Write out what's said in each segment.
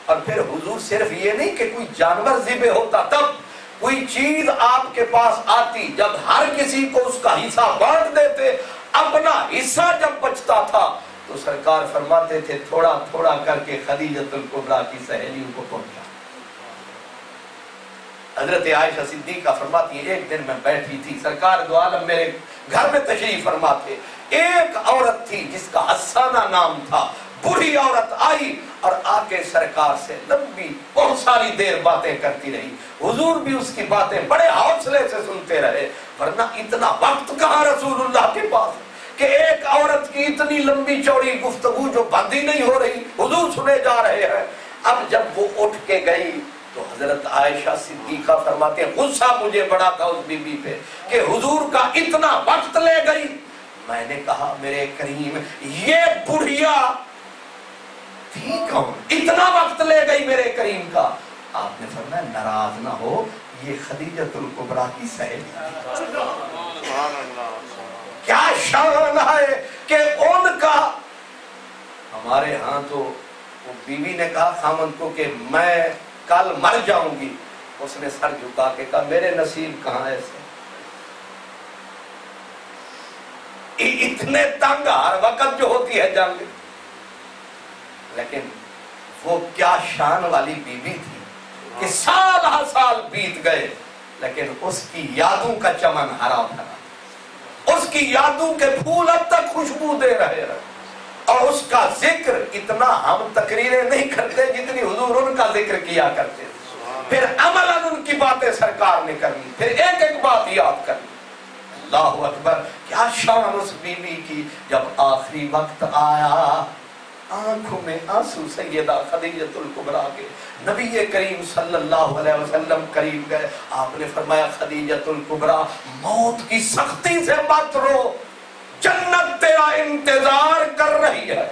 اور پھر حضور صرف یہ نہیں کہ کوئی جانور ذبح ہوتا تب، کوئی چیز آپ کے پاس آتی، جب ہر کسی کو اس کا حصہ بانٹ دیتے، اپنا حصہ جب بچتا تھا تو سرکار فرماتے تھے تھوڑا تھوڑا کر کے خدیجۃ الکبریٰ کی سہیلیوں کو پہنچا۔ حضرت عائشہ صدیقہ فرماتی ہیں ایک دن میں بیٹھی تھی، سرکار دو عالم میرے گھر میں تشریف فرما تھے، ایک عورت تھی جس کا حسانہ نام تھا، بوڑھی عورت آئی اور آ کے سرکار سے لمبی بہت ساری دیر باتیں کرتی رہی، حضور بھی اس کی باتیں بڑے حوصلے سے سنتے رہے، ورنہ اتنا وقت کہاں رسول اللہ کے پاس کہ ایک عورت کی اتنی لمبی چوڑی گفتگو جو بند ہی نہیں ہو رہی، حضور سنے جا رہے ہیں۔ اب جب وہ اٹھ کے گئی تو حضرت عائشہ صدیقہ فرماتے ہیں غصہ مجھے بڑا تھا اس بی بی پہ کہ حضور کا اتنا وقت لے گئی۔ میں نے کہا میرے کریم یہ بڑھیا تھی کون، اتنا وقت لے گئی میرے کریم کا؟ آپ نے فرمایا ناراض نہ ہو، یہ خدیجۃ الکبریٰ کی سہیلی، کیا شان ہے کہ ان کا، ہمارے ہاں تو وہ بیوی نے کہا خامند کو کہ میں کل مر جاؤں گی، اس نے سر جھکا کے کہا میرے نصیب کہاں ایسے، اتنے تنگ ہر وقت جو ہوتی ہے جنگ، لیکن وہ کیا شان والی بیوی تھی کہ سال ہر سال بیت گئے لیکن اس کی یادوں کا چمن ہرا بھرا، اس کی یادوں کے پھول اب تک خوشبو دے رہے ہیں، اور اس کا ذکر اتنا ہم تقریریں نہیں کرتے جتنی حضور ان کا ذکر کیا کرتے، پھر عملاً ان کی باتیں سرکار نے کرنی، پھر ایک ایک بات یاد کرنی۔ اللہ اکبر، کیا شان اس بیوی کی، جب آخری وقت آیا آنکھوں میں آنسو سیدہ خدیجۃ الکبریٰ کے، نبی کریم صلی اللہ علیہ وسلم قریب گئے، آپ نے فرمایا خدیجۃ الکبریٰ موت کی سختی سے مت رو، جنت تیرا انتظار کر رہی ہے۔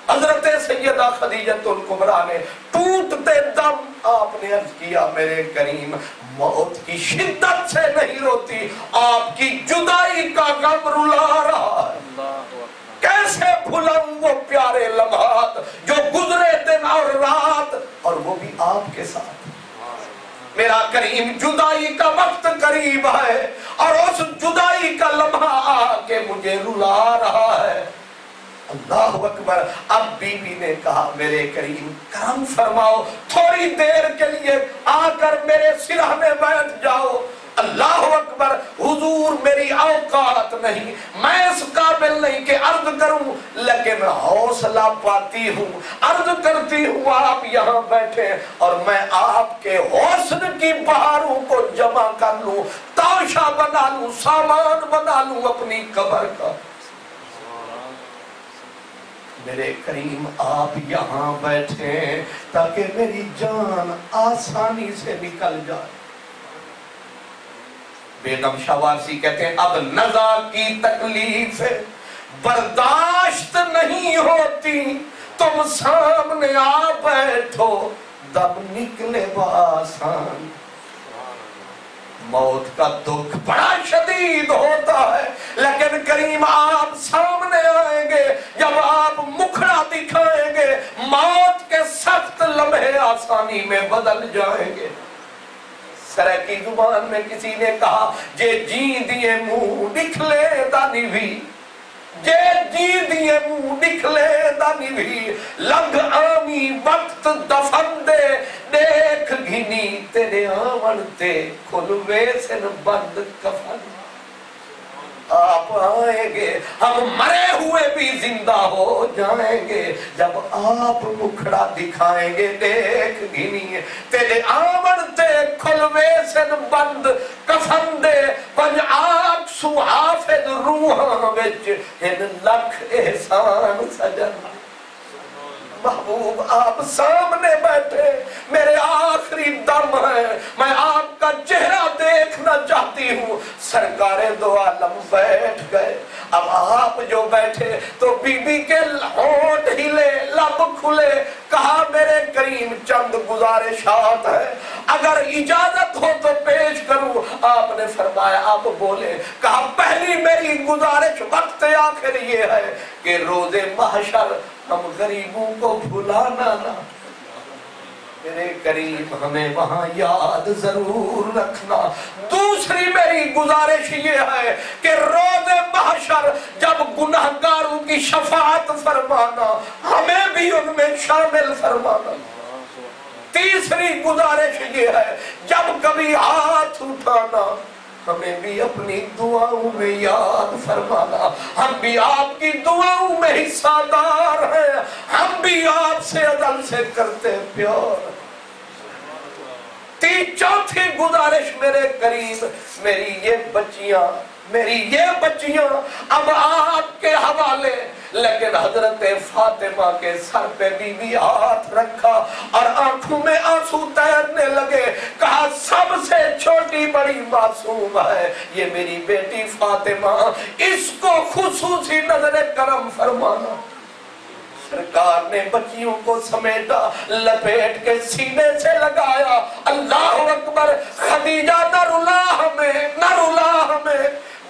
حضرت سیدہ خدیجۃ الکبریٰ نے ٹوٹتے دم آپ نے عرض کیا میرے کریم موت کی شدت سے نہیں روتی، آپ کی جدائی کا غم رلا رہا ہے۔ کیسے بھلاؤں وہ پیارے لمحات جو گزرے دن اور رات، اور وہ بھی آپ کے ساتھ۔ میرا کریم جدائی کا وقت قریب ہے اور اس جدائی کا لمحہ آ کے مجھے رلا رہا ہے۔ اللہ اکبر، اب بیوی نے کہا میرے کریم کرم فرماؤ، تھوڑی دیر کے لیے آ کر میرے سرہانے بیٹھ جاؤ۔ اللہ اکبر، حضور میری اوقات نہیں، میں اس قابل نہیں کہ عرض کروں، لیکن حوصلہ پاتی ہوں، عرض کرتی ہوں آپ یہاں بیٹھے اور میں آپ کے حسن کی بہاروں کو جمع کر لوں، تاشا بنا لوں، سامان بنا لوں اپنی قبر کا۔ میرے کریم آپ یہاں بیٹھے تاکہ میری جان آسانی سے نکل جائے۔ بیگم شاہ وارسی کہتے ہیں اب نزا کی تکلیف برداشت نہیں ہوتی، تم سامنے آ بیٹھو دم نکلے بآسان۔ موت کا دکھ بڑا شدید ہوتا ہے، لیکن کریم آپ سامنے آئیں گے، جب آپ مکھڑا دکھائیں گے موت کے سخت لمحے آسانی میں بدل جائیں گے۔ سرکی زبان میں کسی نے کہا جے جی دیے منہ نکلے دانی بھی، جے جی دیے منہ نکلے دانی بھی، لگ آمی وقت دفن دے، دیکھ گھنی تیرے آمن تے کھلوے سے بند کفن۔ آپ آئیں گے، ہم مرے ہوئے بھی زندہ ہو جائیں گے، جب آپ مکھڑا دکھائیں گے دیکھ گھنی تیرے آمن تے کھلوے سے بند کفن دے، پنج آگ سو حافظ روحاں وچ ہن لکھ احسان سجن۔ محبوب آپ سامنے بیٹھے، میرے آخری دم ہے، میں آپ کا چہرہ دیکھنا چاہتی ہوں۔ سرکار دو عالم بیٹھ گئے، اب آپ جو بیٹھے تو بی بی کے ہونٹ ہلے، لب کھلے، کہا میرے کریم چند گزارشات ہے، اگر اجازت ہو تو پیش کروں۔ آپ نے فرمایا آپ بولے، کہا پہلی میری گزارش وقت آخر یہ ہے کہ روز محشر ہم غریبوں کو بھلانا نہ، میرے کریم ہمیں وہاں یاد ضرور رکھنا۔ دوسری میری گزارش یہ ہے کہ روز محشر جب گناہگاروں کی شفاعت فرمانا، ہمیں بھی ان میں شامل فرمانا۔ تیسری گزارش یہ ہے جب کبھی ہاتھ اٹھانا، ہمیں بھی اپنی دعاؤں میں یاد فرمانا۔ ہم بھی آپ کی دعاؤں میں حصہ دار ہیں، ہم بھی آپ سے ازل سے کرتے پیار۔ چوتھی گزارش میرے کریم، میری یہ بچیاں اب آپ کے حوالے، لیکن حضرت فاطمہ کے سر پہ بھی ہاتھ رکھا اور آنکھوں میں آنسو تیرنے لگے۔ کہا سب سے چھوٹی بڑی معصوم ہے یہ میری بیٹی فاطمہ، اس کو خصوصی نظر کرم فرمانا۔ سرکار نے بچیوں کو سمیٹا، لپیٹ کے سینے سے لگایا، اللہ اکبر، خدیجہ نہ رلا ہمیں۔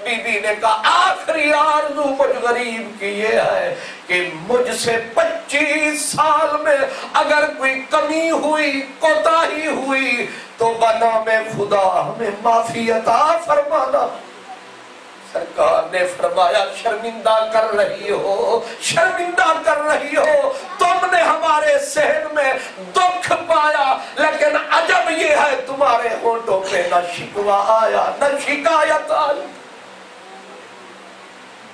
بی بی نے کہا آخری آرزو مجھ غریب کی یہ ہے کہ مجھ سے 25 سال میں اگر کوئی کمی ہوئی، کوتاہی ہوئی تو بنام خدا ہمیں معافی عطا فرمانا۔ سرکار نے فرمایا شرمندہ کر رہی ہو، تم نے ہمارے صحن میں دکھ پایا، لیکن عجب یہ ہے تمہارے ہونٹوں پہ نہ شکوہ آیا نہ شکایت آئی۔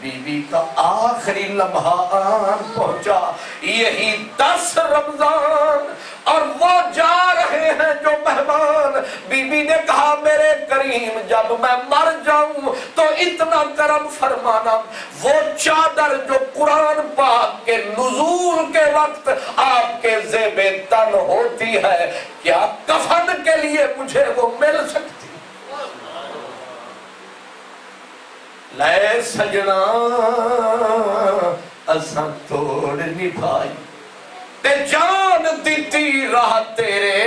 بی بی کا آخری لمحہ آن پہنچا، یہی 10 رمضان، اور وہ جا رہے ہیں جو مہمان۔ بی بی نے کہا میرے کریم جب میں مر جاؤں تو اتنا کرم فرمانا، وہ چادر جو قرآن پاک کے نزول کے وقت آپ کے زیب تن ہوتی ہے، کیا کفن کے لیے مجھے وہ مل سکتی؟ لے سجنا اساں توڑ نبھائی تے جان دیتی راہ تیرے،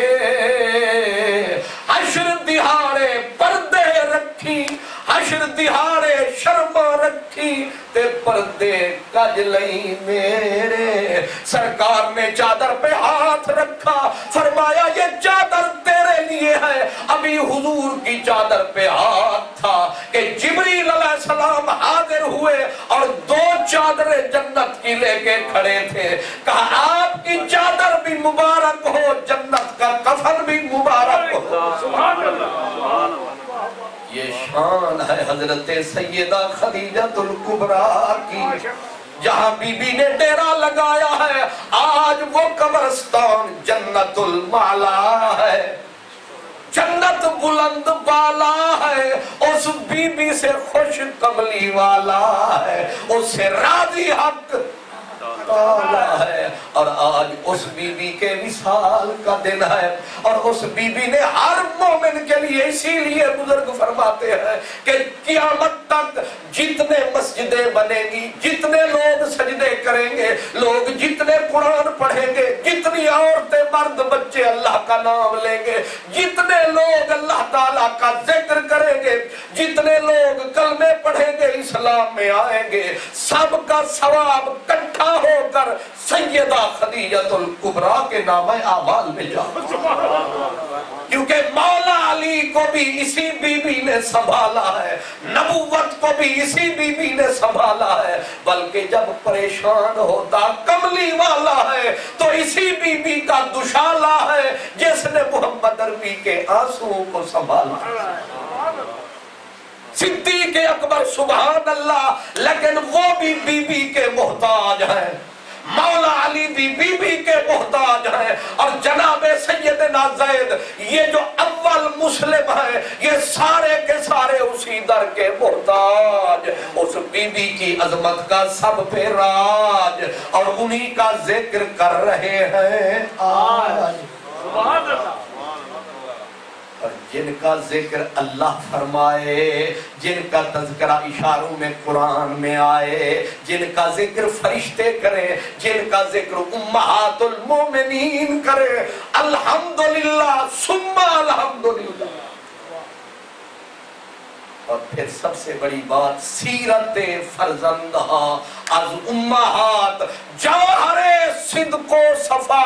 حشر دہاڑے پردے رکھی، حشر دہاڑے شرما رکھی تے پردے کج لئی میرے۔ سرکار نے چادر پہ ہاتھ رکھا، فرمایا یہ چادر تیرے لیے ہے۔ ابھی حضور کی چادر پہ ہاتھ تھا کہ جبریل علیہ السلام حاضر ہوئے اور 2 چادریں جنت کی لے کے کھڑے تھے۔ کہا آپ کی چادر بھی مبارک ہو، جنت کا کفن بھی مبارک ہو۔ سبحان اللہ۔ یہ شان ہے حضرت سیدہ خدیجہ الکبریٰ کی، جہاں بی بی نے ڈیرا لگایا ہے آج وہ قبرستان جنت المعلا ہے، جنت بلند بالا ہے، اس بی بی سے خوش قبلی والا ہے، اس سے راضی حق تعالی ہے۔ اور آج اس بی بی کے وصال کا دن ہے، اور اس بی بی نے ہر مومن کے لیے، اسی لیے بزرگ فرماتے ہیں کہ قیامت تک جتنے مسجدیں بنے گی، جتنے لوگ سجدے کریں گے، لوگ جتنے قرآن پڑھیں گے، جتنی عورتیں مرد بچے اللہ کا نام لیں گے، جتنے لوگ اللہ تعالیٰ کا ذکر کریں گے، جتنے لوگ کلمے پڑھیں گے، اسلام میں آئیں گے، سب کا ثواب اکٹھا ہو کر سیدہ خدیجہ الکبریٰ کے نام اعمال میں جاتا، کیونکہ مولا علی کو بھی اسی بی بی نے سنبھالا ہے، نبوت کو بھی اسی بی بی نے سنبھالا ہے، بلکہ جب پریشان ہوتا کملی والا ہے تو اسی بی بی کا دشالہ ہے جس نے محمد عربی کے آنسو کو سنبھالا۔ صدیق اکبر سبحان اللہ، لیکن وہ بھی بی بی کے محتاج ہیں، مولا علی بھی بی بی کے محتاج ہیں، اور جناب سیدنا زید یہ جو اول مسلم ہیں یہ سارے کے سارے اسی در کے محتاج، اس بی بی کی عظمت کا سب پہ راج، اور انہی کا ذکر کر رہے ہیں آج۔ سبحان اللہ۔ اور جن کا ذکر اللہ فرمائے، جن کا تذکرہ اشاروں میں قرآن میں آئے، جن کا ذکر فرشتے کریں، جن کا ذکر امہات المومنین کریں، الحمدللہ ثم الحمدللہ۔ اور پھر سب سے بڑی بات سیرت فرزندہ از امہات، جوہر صدق و صفا